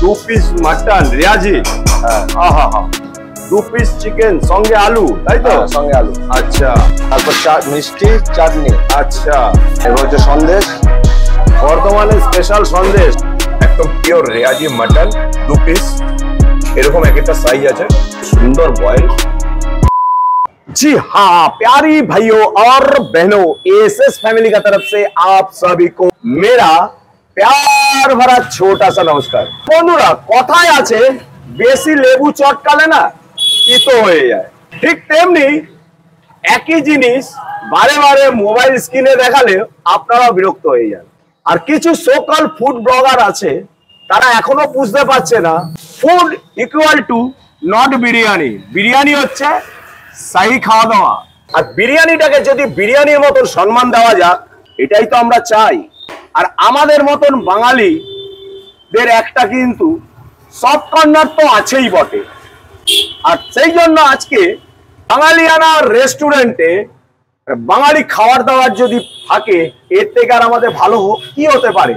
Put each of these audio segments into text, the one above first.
2 piece mutton Riaji. আহা হা, 2 piece chicken সঙ্গে আলু, তাই তো? সঙ্গে আলু। আচ্ছা, তারপর মিষ্টি চাটনি। আচ্ছা, এবার হচ্ছে সন্দেশ, বর্ধমানের স্পেশাল সন্দেশ। একদম পিওর রেয়াজি মাটন 2 পিস, এরকম এক একটা সাইজ আছে, सुंदर बॉयल। जी हाँ प्यारी भाइयों और बहनों, एएसएस फैमिली का तरफ से आप सभी को मेरा प्यार भरा छोटा सा नमस्कार। বন্ধুরা কথায় আছে বেশি লেবু চটকালে না তিতো হয়ে যায়, ঠিক তেমনি একই জিনিস বারে বারে মোবাইল স্ক্রিনে দেখালে আপনারা বিরক্ত হয়ে যান। আর কিছু সোকল ফুড ব্লগার আছে, তারা এখনো বুঝতে পারছে না food equal to not biryani. Biryani হচ্ছে শাহী খাওয়া দাওয়া, আর বিরিয়ানিটাকে যদি বিরিয়ানির মতন সম্মান দেওয়া যাক, এটাই তো আমরা চাই। আর আমাদের মতন বাঙালিদের একটা কিন্তু সফট কর্নার তো আছেই বটে। আর সেই জন্য আজকে বাঙালিয়ানা রেস্টুরেন্টে বাঙালি খাবার দাবার যদি থাকে, এর থেকে আর আমাদের ভালো কি হতে পারে।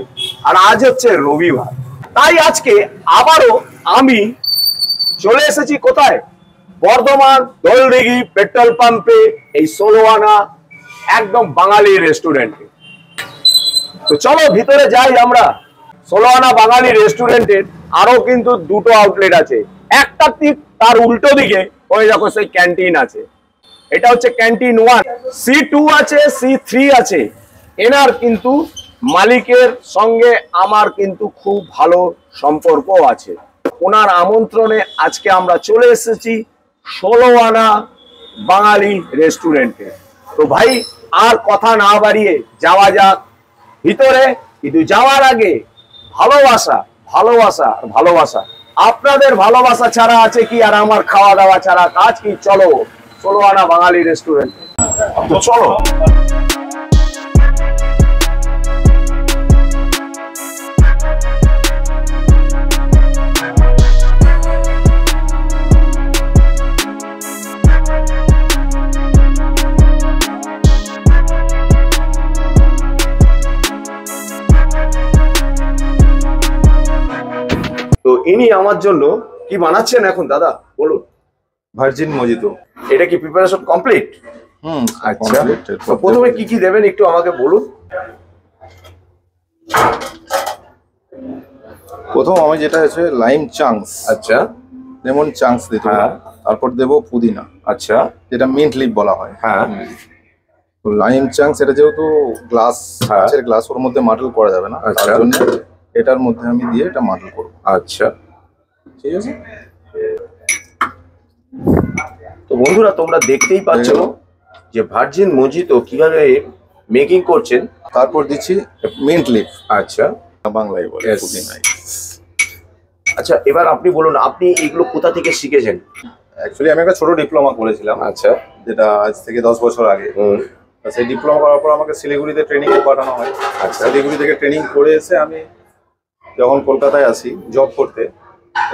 আর আজ হচ্ছে রবিবার, তাই আজকে আবারও আমি চলে এসেছি কোথায়, বর্ধমান দোলদিঘি পেট্রোল পাম্পে এই 16 আনা একদম বাঙালি রেস্টুরেন্টে। তো চলো ভিতরে যাই আমরা। 16 আনা বাঙালি রেস্টুরেন্টের আরো কিন্তু দুটো আউটলেট আছে, একটা ঠিক তার উল্টো দিকে ওই দেখো সেই ক্যান্টিন আছে, এটা হচ্ছে ক্যান্টিন 1। C2 আছে, C3 আছে। এনার কিন্তু মালিকের সঙ্গে আমার কিন্তু খুব ভালো সম্পর্ক আছে। ওনার আমন্ত্রণে আজকে আমরা চলে এসেছি 16 আনা বাঙালি রেস্টুরেন্টে। তো ভাই আর কথা না বাড়িয়ে যাওয়া যাক ভিতরে। কিন্তু যাওয়ার আগে ভালোবাসা ভালোবাসা ভালোবাসা, আপনাদের ভালোবাসা ছাড়া আছে কি, আর আমার খাওয়া দাওয়া ছাড়া কাজ কি। চলো 16 আনা বাঙালি রেস্টুরেন্ট, তো চলো। তো ইনি আমার জন্য কি বানাচ্ছেন এখন দাদা, বলুন। Virgin mojito. এটা কি প্রিপারেশন কমপ্লিট? আচ্ছা, তো প্রথমে কি কি দেবেন একটু আমাকে বলুন। প্রথম আমি যেটা আছে লাইম চাংস, আচ্ছা, লেমন চাংস দিতে হবে। তারপর দেবো পুদিনা, আচ্ছা, যেটা মিন্ট লিফ বলা হয়। হ্যাঁ, তো লাইম চাংস এটা যেহেতু গ্লাস আছে, গ্লাস ওর মধ্যে মাটল করা যাবে না, তার জন্য এটার মধ্যে আমি দিয়ে এটা মাটল করব। আচ্ছা, ঠিক আছে। তো বন্ধুরা তোমরা দেখতেই পাচ্ছ যে ভার্জিন মজিতো কিভাবে মেকিং করছেন। তারপর দিচ্ছি মিন্ট লিফ, আচ্ছা, বাংলায় বলে পুদিনা। আচ্ছা, এবার আপনি বলুন আপনি এগুলো কোথা থেকে শিখেছেন? অ্যাকচুয়ালি আমি একটা ছোট ডিপ্লোমা করেছিলাম, আচ্ছা, যেটা আজ থেকে 10 বছর আগে। সেই ডিপ্লোমা করার পর আমাকে শিলিগুড়িতে ট্রেনিং এ পাঠানো হয়। আচ্ছা, শিলিগুড়ি থেকে ট্রেনিং করে এসে আমি যখন কলকাতায় আসি জব করতে,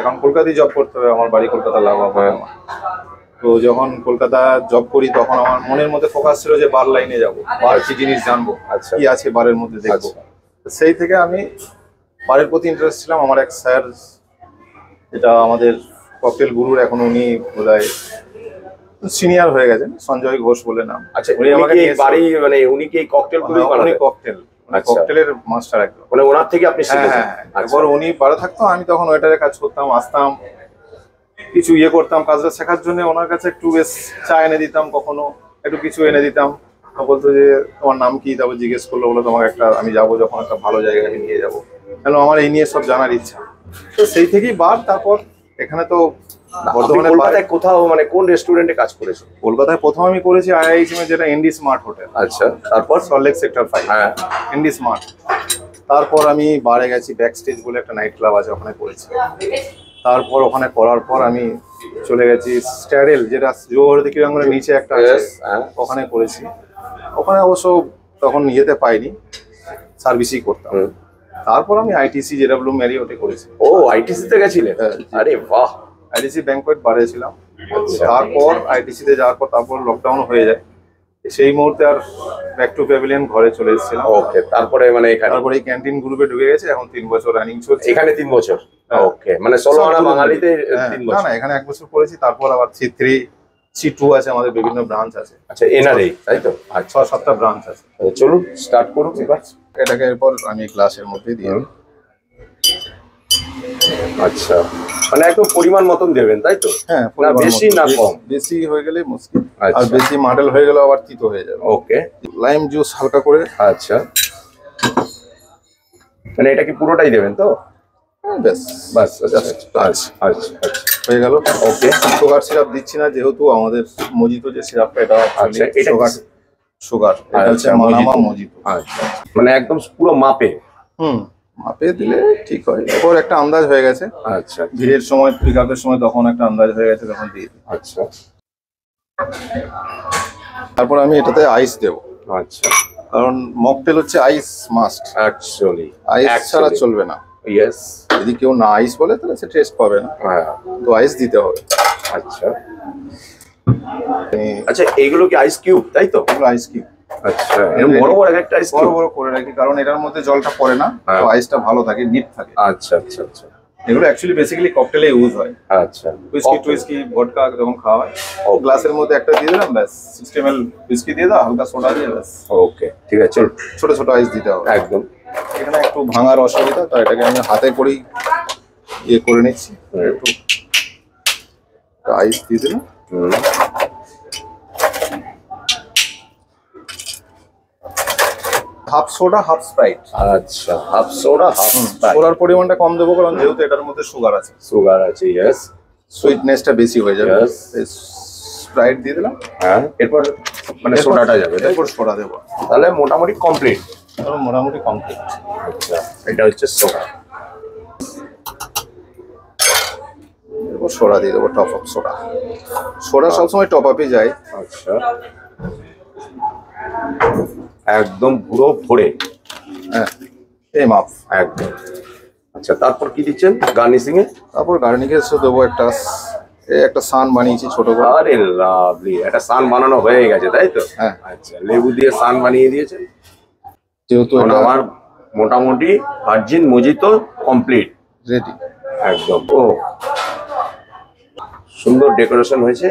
এখন কলকাতায় জব করতে হবে, আমার বাড়ি কলকাতা লাগা হয় আমার। তো যখন কলকাতা জব করি তখন আমার মনের মধ্যে ফোকাস ছিল যে বার লাইনে যাবো, বার কি জিনিস জানবো, আচ্ছা, কি আছে বারের মধ্যে দেখবো। সেই থেকে আমি বারের প্রতি ইন্টারেস্ট ছিলাম। আমার এক স্যার, এটা আমাদের ককটেল গুরুর, এখন উনি বোধহয় সিনিয়র হয়ে গেছেন, সঞ্জয় ঘোষ বলে নাম। আচ্ছা, উনি আমাকে বাড়ি মানে উনি কি ককটেল গুরু? উনি ককটেল, ককটেলের মাস্টার একদম, মানে ওনার থেকে আপনি শিখেছেন? একবার উনি বাড়ি থাকতো, আমি তখন ওয়েটারের কাজ করতাম, আসতাম, কিছু ইয়ে করতাম কাজটা শেখার জন্য। ওনার কাছে একটু বেশ চা এনে দিতাম, কখনো একটু কিছু এনে দিতাম। বলতো যে তোমার নাম কি, তারপর জিজ্ঞেস করলো, বলো তোমাকে একটা আমি যাবো যখন একটা ভালো জায়গায় নিয়ে যাবো, কেন আমার এই নিয়ে সব জানার ইচ্ছা। তো সেই থেকেই বার। তারপর এখানে তো বর্ধমানে কলকাতায় কোথাও মানে কোন রেস্টুরেন্টে কাজ করেছো? কলকাতায় প্রথম আমি করেছি আইআইএসএম, যেটা এনডি স্মার্ট হোটেল। আচ্ছা, তারপর সল্টলেক সেক্টর 5, হ্যাঁ, এনডি স্মার্ট। তারপর আমি বারে গেছি, ব্যাক স্টেজ বলে একটা নাইট ক্লাব আছে, ওখানে করেছি। তারপর ওখানে করার পর আমি চলে গেছি স্ট্যাডেল, যেটা যুবভারতী ক্রীড়াঙ্গনের নিচে একটা আছে, ওখানে করেছি। ওখানে অবশ্য তখন ইয়েতে পাইনি, সার্ভিসই করতাম। তারপর আমি আইটিসি জেডব্লিউ ম্যারিওটে করেছি। ও, আইটিসি তে গেছিলেন? আরে বাহ। আইটিসি ব্যাংকোয়েট বারে ছিলাম। তারপর আইটিসি তে যাওয়ার পর তারপর লকডাউন হয়ে যায়। সেই মুহূর্তে আর ব্যাক টু প্যাভিলিয়ন ঘরে চলে এসেছিলাম। ওকে, তারপরে মানে এখানে তারপরে এই ক্যান্টিন গ্রুপে ঢুকে গেছে, এখন 3 বছর রানিং চলছে এখানে। 3 বছর? ওকে, মানে 16 আনা বাঙালিতে 3 না বছর? না, এখানে 1 বছর করেছি, তারপর আবার C3 C2 আছে, আমাদের বিভিন্ন ব্রাঞ্চ আছে। আচ্ছা, এনআরএ তাই তো? আচ্ছা, 6-7টা ব্রাঞ্চ আছে। চলুন স্টার্ট করুন এবার। এটাকে এরপর আমি গ্লাসের মধ্যে দিয়ে দিই। আচ্ছা, মানে একদম পরিমাণ মতন দেবেন তাই তো? হ্যাঁ, না বেশি না কম? বেশি হয়ে গেলে মুশকিল, আর আচ্ছা। বেশি মাডেল হয়ে গেলে আবার তিতো হয়ে যাবে। ওকে, লাইম জুস হালকা করে। আচ্ছা, মানে এটা কি পুরোটাই দেবেন তো? ব্যাস বাস, আচ্ছা আচ্ছা আচ্ছা হয়ে গেল। ওকে, সুগার সিরাপ দিচ্ছি না, যেহেতু আমাদের মজিতো যে সিরাপটা, এটা আচ্ছা, এটা সুগার, এটা হচ্ছে মানামা মজিতো। আচ্ছা, মানে একদম পুরো মাপে? মাপে দিলে ঠিক হয়। এরপর একটা আন্দাজ হয়ে গেছে। আচ্ছা, ভিড়ের সময়, পিক আপের সময় তখন একটা আন্দাজ হয়ে গেছে, তখন দিয়ে দিই। আচ্ছা তারপর আমি এটাতে আইস দেবো, আচ্ছা, কারণ মকটেল হচ্ছে আইস মাস্ট। অ্যাকচুয়ালি আইস ছাড়া চলবে না। ইয়েস, যদি কেউ না আইস বলে তাহলে সে টেস্ট পাবে না, হ্যাঁ, তো আইস দিতে হবে। আচ্ছা আচ্ছা, এইগুলো কি আইস কিউব তাই তো? Ice cube. আচ্ছা, এরকম বড় বড় একটা আইস বড় কিউব বড় করে রাখি, কারণ এটার মধ্যে জলটা পড়ে না, তো আইসটা ভালো থাকে, নিট থাকে। আচ্ছা আচ্ছা আচ্ছা, এগুলো অ্যাকচুয়ালি বেসিক্যালি ককটেলে ইউজ হয়। আচ্ছা, হুইস্কি ভডকা যখন খাওয়া হয়, গ্লাসের মধ্যে একটা দিয়ে দিলাম, ব্যাস 60 ml হুইস্কি দিয়ে দাও, হালকা সোডা দিয়ে, ব্যাস। ওকে, ঠিক আছে, ছোট ছোট আইস দিতে হবে একদম। এখানে একটু ভাঙার অসুবিধা, তো এটাকে আমি হাতে করেই ইয়ে করে নিচ্ছি। একটু আইস দিয়ে দিলাম। Half soda half Sprite. আচ্ছা, হাফ সোডা হাফ স্প্রাইট। সোডার পরিমাণটা কম দেবো, কারণ যেহেতু এটার মধ্যে সুগার আছে। সুগার আছে, ইয়েস, সুইটনেসটা বেশি হয়ে যাবে। স্প্রাইট দিয়ে দিলাম। হ্যাঁ, এরপর মানে সোডাটা যাবে, এরপর সোডা দেবো, তাহলে মোটামুটি কমপ্লিট। মোটামুটি কমপ্লিট। আচ্ছা, এটা হচ্ছে সোডা। এরপর সোডা দিয়ে দেবো, টপ আপ সোডা। সোডা সবসময় টপ আপে যায়। আচ্ছা, একদম পুরো ভরে, হ্যাঁ, এই মাপ একদম। আচ্ছা, তারপর কি দিচ্ছেন গার্নিশিং এ? তারপর গার্নিশে দেবো একটা সান বানিয়েছি ছোট করে। আরে লাভলি, একটা সান বানানো হয়ে গেছে তাই তো? হ্যাঁ। আচ্ছা, লেবু দিয়ে সান বানিয়ে দিয়েছেন, যেহেতু আমার মোটামুটি ভার্জিন মজিতো কমপ্লিট রেডি একদম। ও সুন্দর ডেকোরেশন হয়েছে।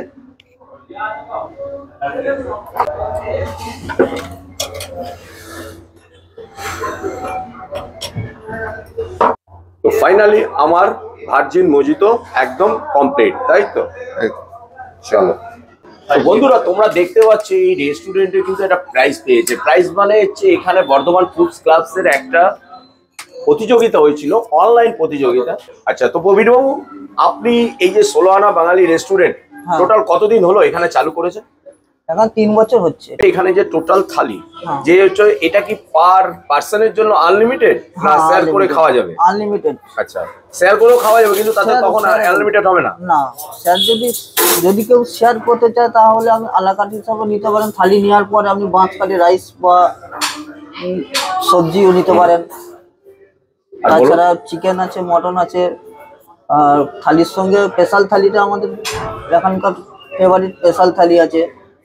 তো ফাইনালি আমার ভার্জিন মজিতো একদম কমপ্লিট তাই তো? চলো, তো বন্ধুরা তোমরা দেখতে পাচ্ছ এই রেস্টুরেন্টে কিন্তু একটা প্রাইজ পেয়েছে। প্রাইজ মানে হচ্ছে এখানে বর্ধমান ফুডস ক্লাবস এর একটা প্রতিযোগিতা হয়েছিল, অনলাইন প্রতিযোগিতা। আচ্ছা, তো প্রবীর বাবু, আপনি এই যে 16 আনা বাঙালি রেস্টুরেন্ট টোটাল কতদিন হলো এখানে চালু করেছে? এখন 3 বছর হচ্ছে। এখানে যে টোটাল থালি যে হচ্ছে, এটা কি পার পার্সনের জন্য আনলিমিটেড না শেয়ার করে খাওয়া যাবে? আনলিমিটেড। আচ্ছা, শেয়ার করেও খাওয়া যাবে, কিন্তু তাতে তখন আনলিমিটেড হবে না? না, স্যার যদি কেউ শেয়ার করতে চায় তাহলে আমি আলাকাট হিসাবে নিতে পারেন। থালি নেওয়ার পরে আপনি বাঁশকাঠি রাইস বা সবজিও নিতে পারেন। তাছাড়া চিকেন আছে, মটন আছে। আর থালির সঙ্গে স্পেশাল থালিটা আমাদের এখানকার ফেভারিট স্পেশাল থালি আছে।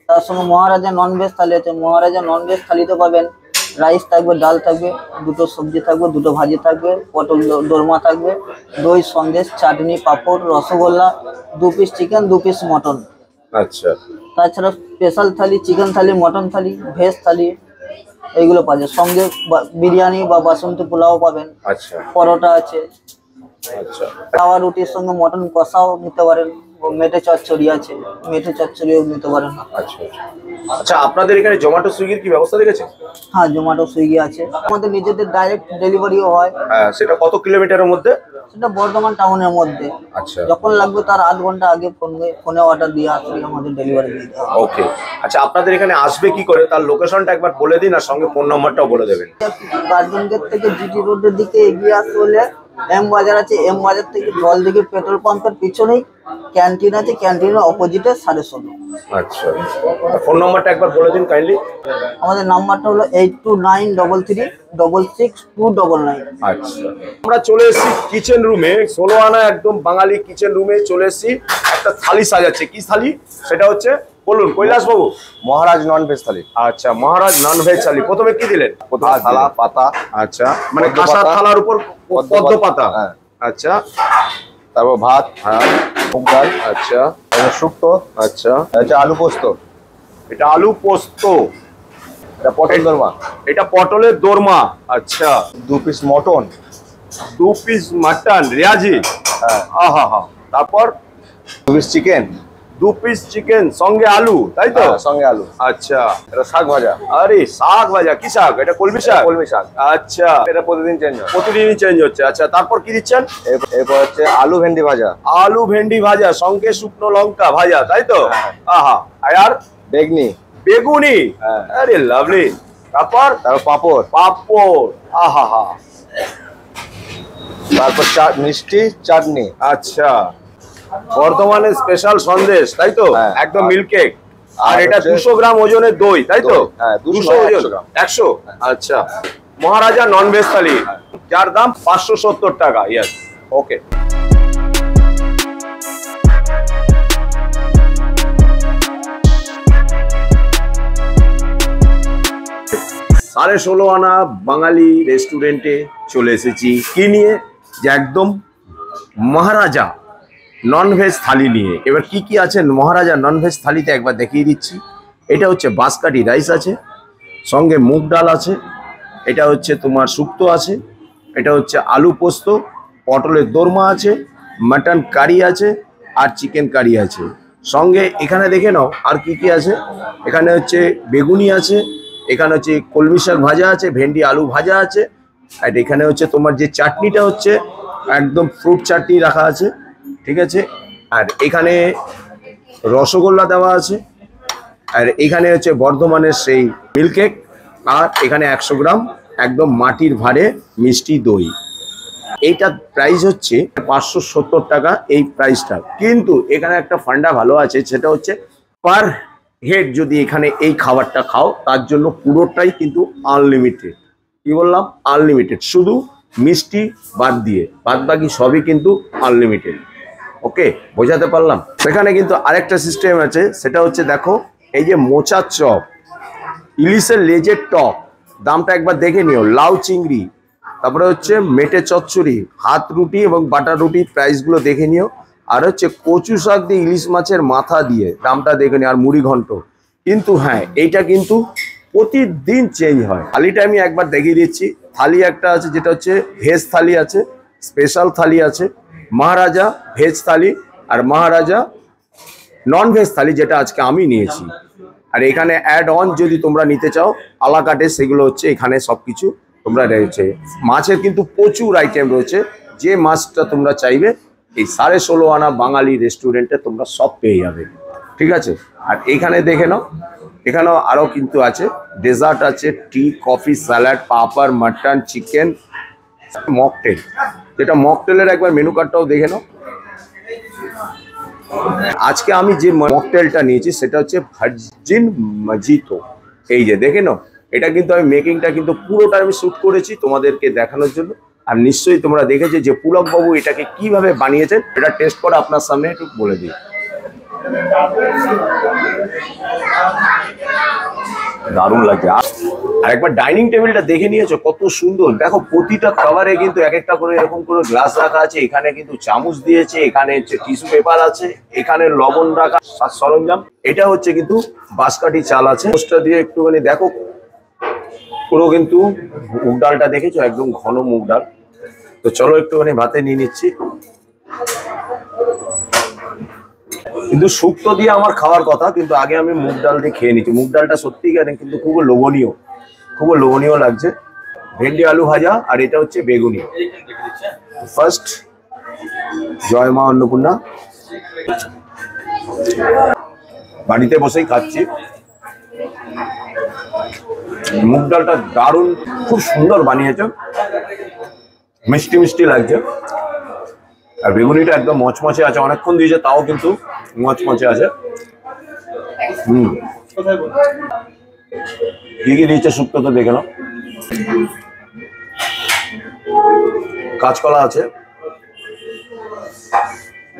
তার সঙ্গে মহারাজা ননভেজ থালি আছে, মহারাজা ননভেজ থালিতে পাবেন। রাইস থাকবে, ডাল থাকবে, 2টো সবজি থাকবে, 2টো ভাজি থাকবে, পটল দোরমা থাকবে, দই, sandesh, chutney, papad, rasgulla, 2 piece chicken, 2 piece mutton. আচ্ছা, তাছাড়া special thali, chicken thali, mutton thali, veg thali, এইগুলো পাওয়া যায়। সঙ্গে বিরিয়ানি বা বাসন্তী পোলাও পাবেন। আচ্ছা, পরোটা আছে। আচ্ছা, তাওয়া রুটির সঙ্গে মটন কষাও নিতে পারেন। মেটে চচ্চড়ি আছে, মেটে চচ্চড়িও নিতে পারেন। আচ্ছা, আচ্ছা, আপনাদের এখানে জোম্যাটো সুইগির কি ব্যবস্থা রেখেছে? হ্যাঁ, জোম্যাটো সুইগি আছে। আমাদের নিজেদের ডাইরেক্ট ডেলিভারিও হয়। হ্যাঁ, সেটা কত কিলোমিটারের মধ্যে? সেটা বর্ধমান টাউনের মধ্যে। আচ্ছা, যখন লাগবে তার 8 ঘন্টা আগে ফোনে অর্ডার দিয়ে আসলে আমাদের ডেলিভারি দিয়ে দেওয়া হয়। ওকে। আচ্ছা, আপনাদের এখানে আসবে কি করে তার লোকেশনটা একবার বলে দিন, আর সঙ্গে ফোন নাম্বারটাও বলে দেবেন। গার্ডেন গেট থেকে জিটি রোডের দিকে এগিয়ে আসতে হলে এম বাজার আছে, এম বাজার থেকে জলদিঘি পেট্রোল পাম্পের পিছনেই ক্যান্টিন আছে, ক্যান্টিনের অপোজিটে 16.5। আচ্ছা, ফোন নাম্বারটা একবার বলে দিন কাইন্ডলি। আমাদের নাম্বারটা হলো 8293366299। আচ্ছা, আমরা চলে এসেছি কিচেন রুমে, 16 আনা একদম বাঙালি কিচেন রুমে চলে এসেছি। একটা থালি সাজাচ্ছে, কি থালি সেটা হচ্ছে বলুন কৈলাস বাবু। মহারাজ নন ভেজ থালি। আচ্ছা, মহারাজ নন ভেজ থালি। প্রথমে কি দিলেন? প্রথমে থালা পাতা। আচ্ছা, মানে কাঁসার থালার উপর পদ্ম পাতা। হ্যাঁ। আচ্ছা, তারপর ভাত। হ্যাঁ। মুগ ডাল। আচ্ছা, শুক্তো। আচ্ছা, এটা আলু পোস্ত। এটা আলু পোস্ত। এটা পটল দোরমা। এটা পটলের দোরমা। আচ্ছা, 2 পিস মটন। 2 পিস মাটন রেয়াজি। হ্যাঁ। আহা হা। তারপর 2 পিস চিকেন। 2 পিস চিকেন সঙ্গে আলু, তাই তো? সঙ্গে আলু। আচ্ছা, এটা শাক ভাজা। আরে শাক ভাজা, কি শাক? এটা কলমি শাক। কলমি শাক। আচ্ছা, এটা প্রতিদিন চেঞ্জ হয়। প্রতিদিনই চেঞ্জ হচ্ছে। আচ্ছা, তারপর কি দিচ্ছেন? এরপর হচ্ছে আলু ভেন্ডি ভাজা। আলু ভেন্ডি ভাজা সঙ্গে শুকনো লঙ্কা ভাজা, তাই তো? হ্যাঁ। আহা। আর বেগনি। বেগুনি। হ্যাঁ। আরে লাভলি। তারপর পাঁপড়। পাঁপড়। আহা হা। তারপর মিষ্টি চাটনি। আচ্ছা, বর্ধমানের স্পেশাল সন্দেশ, তাই তো? হ্যাঁ। একদম মিল্ক কেক। আর আর এটা হচ্ছে 200 গ্রাম ওজনের দই, তাই তো? দই, হ্যাঁ, 200 200 ওজন। 100 গ্রাম। 100। আচ্ছা, মহারাজা নন ভেজ থালি, যার দাম 570 টাকা। ইয়েস, ওকে। সাড়ে 16 আনা বাঙালি রেস্টুরেন্টে চলে এসেছি কি নিয়ে? যে একদম মহারাজা নন ভেজ থালি নিয়ে। এবার কি কি আছে মহারাজা নন ভেজ থালিতে একবার দেখিয়ে দিচ্ছি। এটা হচ্ছে বাঁশকাঠি রাইস আছে, সঙ্গে মুগ ডাল আছে, এটা হচ্ছে তোমার শুক্তো আছে, এটা হচ্ছে আলু পোস্ত, পটলের দোরমা আছে, মাটন কারি আছে, আর চিকেন কারি আছে। সঙ্গে এখানে দেখে নাও আর কি কি আছে। এখানে হচ্ছে বেগুনি আছে, এখানে হচ্ছে কলমি শাক ভাজা আছে, ভেন্ডি আলু ভাজা আছে, আর এখানে হচ্ছে তোমার যে চাটনিটা হচ্ছে একদম ফ্রুট চাটনি রাখা আছে, ঠিক আছে। আর এখানে রসগোল্লা দেওয়া আছে, আর এখানে হচ্ছে বর্ধমানের সেই মিল্ক কেক, আর এখানে 100 গ্রাম একদম মাটির ভারে মিষ্টি দই। এইটার প্রাইস হচ্ছে 570 টাকা এই প্রাইসটা। কিন্তু এখানে একটা ফান্ডা ভালো আছে, সেটা হচ্ছে পার হেড যদি এখানে এই খাবারটা খাও তার জন্য পুরোটাই কিন্তু আনলিমিটেড। কি বললাম? আনলিমিটেড, শুধু মিষ্টি বাদ দিয়ে, বাদ বাকি সবই কিন্তু আনলিমিটেড। ওকে, বোঝাতে পারলাম? সেখানে কিন্তু আরেকটা সিস্টেম আছে, সেটা হচ্ছে দেখো এই যে মোচার চপ, ইলিশের লেজের টক, দামটা একবার দেখে নিও। লাউ চিংড়ি, তারপরে হচ্ছে মেটে চচ্চড়ি, হাত রুটি এবং বাটার রুটি, প্রাইসগুলো দেখে নিও। আর হচ্ছে কচু শাক দিয়ে ইলিশ মাছের মাথা দিয়ে, দামটা দেখে নিও। আর মুড়ি ঘন্ট। কিন্তু হ্যাঁ, এইটা কিন্তু প্রতিদিন চেঞ্জ হয়। থালিটা আমি একবার দেখিয়ে দিচ্ছি। থালি একটা আছে যেটা হচ্ছে ভেজ থালি আছে, স্পেশাল থালি আছে, মহারাজা ভেজ থালি, আর মহারাজা নন ভেজ থালি যেটা আজকে আমি নিয়েছি। আর এখানে অ্যাড অন যদি তোমরা নিতে চাও আলাকাটে, সেগুলো হচ্ছে এখানে সবকিছু তোমরা রয়েছে। মাছের কিন্তু প্রচুর আইটেম রয়েছে, যে মাছটা তোমরা চাইবে এই 16.5 আনা বাঙালি রেস্টুরেন্টে তোমরা সব পেয়ে যাবে, ঠিক আছে। আর এখানে দেখে নাও, এখানেও আরও কিন্তু আছে, ডেজার্ট আছে, টি, কফি, স্যালাড, পাপড়, মাটন, চিকেন, মকটেল। যেটা মকটেলের একবার মেনু কার্ডটাও দেখে নাও। আজকে আমি যে মকটেলটা নিয়েছি সেটা হচ্ছে ভার্জিন মজিতো। এই যে দেখে নাও, এটা কিন্তু আমি মেকিংটা কিন্তু পুরোটা আমি শ্যুট করেছি তোমাদেরকে দেখানোর জন্য। আর নিশ্চয়ই তোমরা দেখেছো যে পুলক বাবু এটাকে কিভাবে বানিয়েছেন, এটা টেস্ট করে আপনার সামনে একটু বলে দিই। দারুণ লাগছে। আর একবার ডাইনিং টেবিলটা দেখে নিয়েছো কত সুন্দর। দেখো প্রতিটা খাবারে কিন্তু এক একটা করে এরকম করে গ্লাস রাখা আছে, এখানে কিন্তু চামচ দিয়েছে, এখানে হচ্ছে টিস্যু পেপার আছে, এখানে লবণ রাখা সরঞ্জাম। এটা হচ্ছে কিন্তু বাঁশকাঠি চাল আছে, মোষটা দিয়ে একটুখানি দেখো পুরো কিন্তু মুগ ডালটা দেখেছো, একদম ঘন মুগ ডাল। তো চলো একটুখানি ভাতে নিয়ে নিচ্ছি। কিন্তু শুক্তো দিয়ে আমার খাওয়ার কথা, কিন্তু আগে আমি মুগ ডাল দিয়ে খেয়ে নিচ্ছি। মুগ ডালটা সত্যিকারে কিন্তু খুব লোভনীয় লাগছে। ভেন্ডি আলু ভাজা, আর এটা হচ্ছে বেগুনি। ফার্স্ট জয় মা অন্নপূর্ণা। বাড়িতে বসেই খাচ্ছি। মুগ ডালটা দারুণ, খুব সুন্দর বানিয়েছে, মিষ্টি মিষ্টি লাগছে। আর বেগুনিটা একদম মচমচে আছে, অনেকক্ষণ দিয়েছে তাও কিন্তু মচমচে আছে। কি কি দিয়েছে শুক্তো তো দেখে নাও। কাঁচকলা আছে,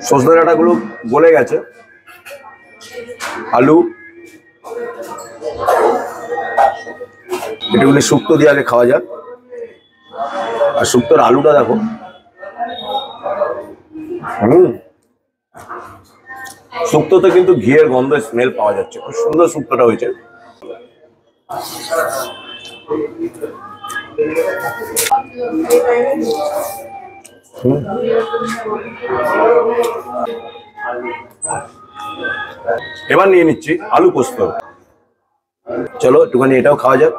সজনে ডাঁটাগুলো গলে গেছে, আলু, এটুকুনি শুক্তো দিয়ে আগে খাওয়া যাক। আর শুক্তোর আলুটা দেখো, শুক্তোতে কিন্তু ঘিয়ের গন্ধ স্মেল পাওয়া যাচ্ছে, খুব সুন্দর শুক্তোটা হয়েছে। এবার নিয়ে নিচ্ছি আলু পোস্ত। চলো একটুখানি এটাও খাওয়া যাক।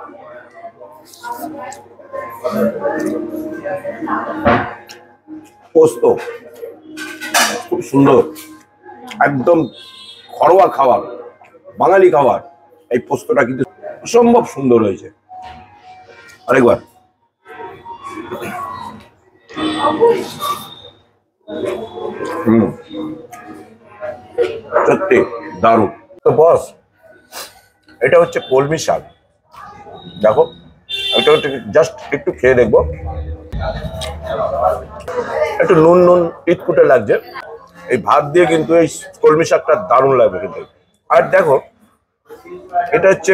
পোস্ত খুব সুন্দর, একদম ঘরোয়া খাবার, বাঙালি খাবার। এই পোস্তটা কিন্তু অসম্ভব সুন্দর হয়েছে। আরেকবার সত্যি দারুণ। তো বস, এটা হচ্ছে কলমি শাক, দেখো এটা জাস্ট একটু খেয়ে দেখবো। একটু নুন নুন ইটকুটে লাগছে। এই ভাত দিয়ে কিন্তু এই কলমি শাকটা দারুণ লাগবে কিন্তু। আর দেখো এটা হচ্ছে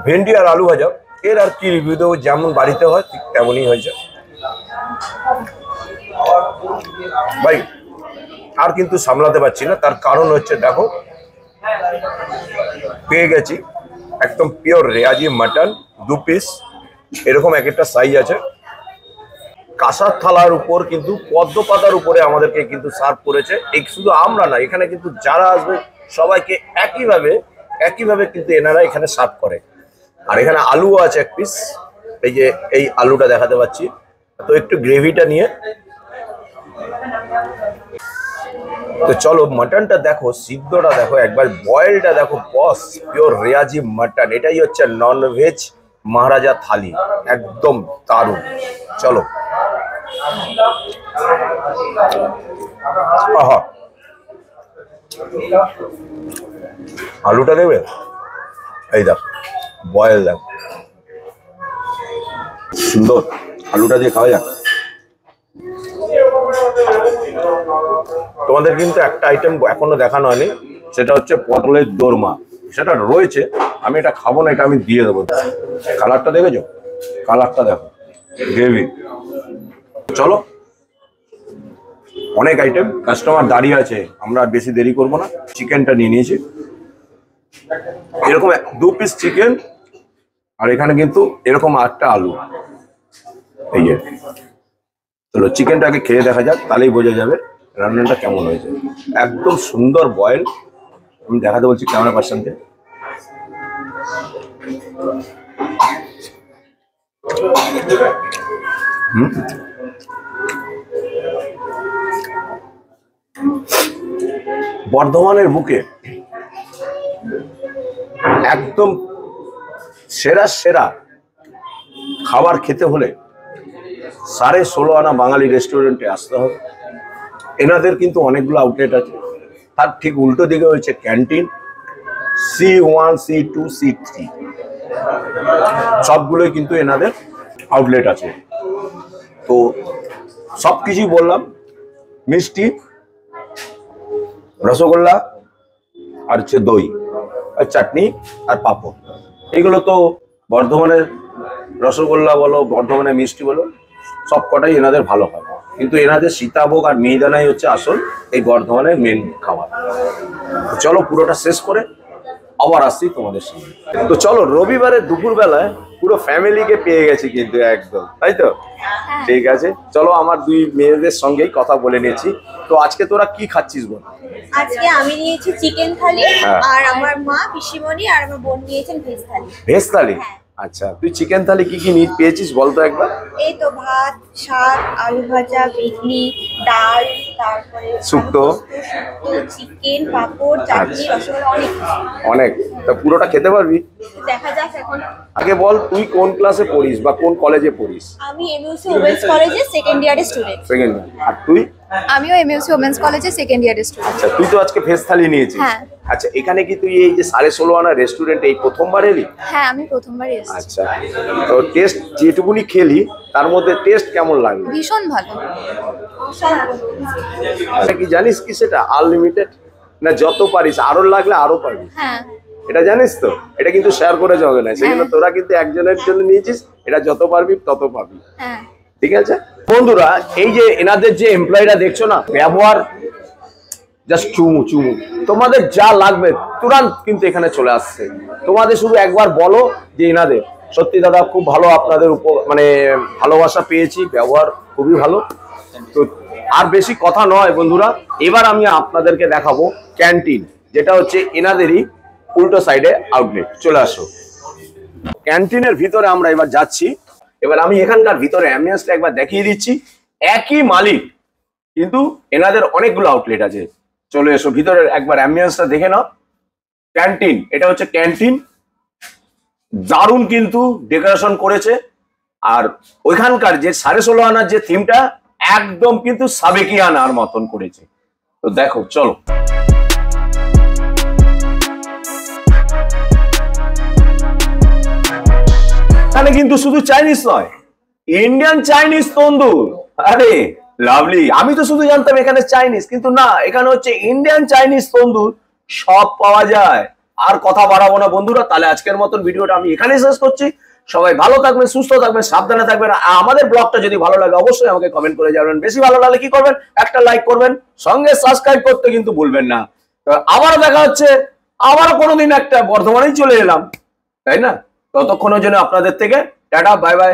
ভেন্ডি আর আলু ভাজা। এর আর কি রিভিউ দেবো, যেমন বাড়িতে হয় ঠিক তেমনই হয়েছে ভাই। আর কিন্তু সামলাতে পারছি না, তার কারণ হচ্ছে দেখো পেয়ে গেছি একদম পিওর রেয়াজি মাটন 2 পিস, এরকম এক একটা সাইজ আছে। কাঁসার থালার উপর কিন্তু পদ্ম পাতার উপরে আমাদেরকে কিন্তু সার্ভ করেছে। এই শুধু আমরা না, এখানে কিন্তু যারা আসবে সবাইকে একইভাবে কিন্তু এনারা এখানে সার্ভ করে। আর এখানে আলুও আছে 1 পিস, এই যে এই আলুটা দেখাতে পাচ্ছি। তো একটু গ্রেভিটা নিয়ে তো চলো মাটনটা দেখো, সিদ্ধটা দেখো একবার, বয়েলটা দেখো বস, পিওর রেয়াজি মাটন। এটাই হচ্ছে ননভেজ মহারাজা থালি, একদম দারুণ। চলো আহা, আলুটা দেবে, এই দেখো বয়েল দেখো, সুন্দর। আলুটা দিয়ে খাওয়া যাক। তোমাদের কিন্তু একটা আইটেম এখনো দেখানো হয়নি, সেটা হচ্ছে পটলের দোরমা। সেটা রয়েছে, আমি এটা খাবো না, এটা আমি দিয়ে দেবো। কালারটা দেখেছো, কালারটা দেখো, গ্রেভি। চলো, অনেক আইটেম, কাস্টমার দাঁড়িয়ে আছে, আমরা বেশি দেরি করবো না। চিকেনটা নিয়ে নিয়েছি, এরকম 2 পিস চিকেন, আর এখানে কিন্তু এরকম 8টা আলু। এই যে চলো চিকেনটাকে খেয়ে দেখা যাক, তাহলেই বোঝা যাবে রান্নাটা কেমন হয়েছে। একদম সুন্দর বয়েল, আমি দেখাতে বলছি ক্যামেরা পার্সনকে। বর্ধমানের বুকে একদম সেরা খাবার খেতে হলে 16.5 আনা বাঙালি রেস্টুরেন্টে আসতে হবে। এনাদের কিন্তু অনেকগুলো আউটলেট আছে, তার ঠিক উল্টো দিকে হচ্ছে ক্যান্টিন, C1, C2, C3 সবগুলোই কিন্তু এনাদের আউটলেট আছে। তো সবকিছুই বললাম, মিষ্টি, রসগোল্লা, আর হচ্ছে দই, আর চাটনি, আর পাঁপড়। এগুলো তো বর্ধমানের রসগোল্লা বলো, বর্ধমানের মিষ্টি বলো, সব কটাই এনাদের ভালো হয়। কিন্তু এনাদের সীতাভোগ আর মিহিদানাই হচ্ছে আসল এই বর্ধমানের মেন খাবার। চলো পুরোটা শেষ করে আবার আসছি তোমাদের সামনে। তো চলো, রবিবারের দুপুর বেলায় পুরো ফ্যামিলিকে পেয়ে গেছি কিন্তু একদম, তাই তো? ঠিক আছে, চলো আমার 2 মেয়েদের সঙ্গেই কথা বলে নিয়েছি। তো আজকে তোরা কি খাচ্ছিস বল? আজকে আমি নিয়েছি চিকেন থালি, আর আমার মা, পিসিমণি আর আমার বোন নিয়েছেন ভেজ থালি। ভেজ থালি? আচ্ছা, তুই চিকেন থালি কি কি পেয়েছিস বলতো একবার। এই তো ভাত, শাক, আলু ভাজা, বেগনি, ডাল, তারপরে শুক্তো, চিকেন, পাঁপড়, চাটনি, রসগোল্লা, অনেক। তা পুরোটা খেতে পারবি? দেখা যাক এখন। আগে বল তুই কোন ক্লাসে পড়িস বা কোন কলেজে পড়িস? আমি এমইউসি ওমেন্স কলেজে সেকেন্ড ইয়ারের স্টুডেন্ট। Second year. আর তুই? আমিও এমইউসি ওমেন্স কলেজে সেকেন্ড ইয়ারের স্টুডেন্ট। আচ্ছা, তুই তো আজকে ভেজ থালি নিয়েছিস। হ্যাঁ। আচ্ছা, এখানে কি তুই এই যে 16.5 আনা রেস্টুরেন্টে এই প্রথমবার এলি? হ্যাঁ, আমি প্রথমবার এসেছি। আচ্ছা, তো টেস্ট যেটুকুনি খেলি তার মধ্যে টেস্ট কেমন লাগলো? ভীষণ ভালো। আচ্ছা, কি জানিস কি সেটা আনলিমিটেড? না যত পারিস, আরো লাগলে আরো পারবি। হ্যাঁ এটা জানিস তো, এটা কিন্তু শেয়ার করে যাবে না, সেই জন্য তোরা কিন্তু একজনের জন্য নিয়েছিস, এটা যত পারবি তত পাবি। হ্যাঁ ঠিক আছে বন্ধুরা, এই যে এনাদের যে এমপ্লয়িরা দেখছো না, ব্যবহার জাস্ট চুমু চুমু, তোমাদের যা লাগবে তুরন্ত কিন্তু এখানে চলে আসছে। তোমাদের শুধু একবার বলো যে এনাদের সত্যি দাদা খুব ভালো, আপনাদের উপর মানে ভালোবাসা পেয়েছি, ব্যবহার খুবই ভালো। তো আর বেশি কথা নয় বন্ধুরা, এবার আমি আপনাদেরকে দেখাবো ক্যান্টিন, যেটা হচ্ছে এনাদেরই উল্টো সাইডে আউটলেট। চলে আসো, ক্যান্টিনের ভিতরে আমরা এবার যাচ্ছি। এবার আমি এখানকার ভিতরে অ্যাম্বিয়েন্সটা একবার দেখিয়ে দিচ্ছি। একই মালিক কিন্তু এনাদের অনেকগুলো আউটলেট আছে। চলে এসো ভিতরে একবার অ্যাম্বিয়েন্সটা দেখে নাও। ক্যান্টিন, এটা হচ্ছে ক্যান্টিন, দারুণ কিন্তু ডেকোরেশন করেছে। আর ওইখানকার যে 16.5 আনার যে থিমটা একদম কিন্তু সাবেকিয়ানার মতন করেছে। তো দেখো চলো। এখানে কিন্তু শুধু চাইনিজ নয়, ইন্ডিয়ান চাইনিজ তন্দুর। আরে লাভলি, আমি তো শুধু জানতাম এখানে চাইনিজ, কিন্তু না, এখানে হচ্ছে ইন্ডিয়ান চাইনিজ তন্দুর সব পাওয়া যায়। আর কথা বাড়াবো না বন্ধুরা, তাহলে আজকের মতন ভিডিওটা আমি এখানেই শেষ করছি। সবাই ভালো থাকবেন, সুস্থ থাকবেন, সাবধানে থাকবেন। আমাদের ব্লগটা যদি ভালো লাগে অবশ্যই আমাকে কমেন্ট করে যাবেন। বেশি ভালো লাগলে কি করবেন, একটা লাইক করবেন, সঙ্গে সাবস্ক্রাইব করতে কিন্তু ভুলবেন না। তো আবারও দেখা হচ্ছে, আবারও কোনোদিন একটা বর্ধমানেই চলে এলাম, তাই না? ততক্ষণের জন্য আপনাদের থেকে টাটা, বাই বাই।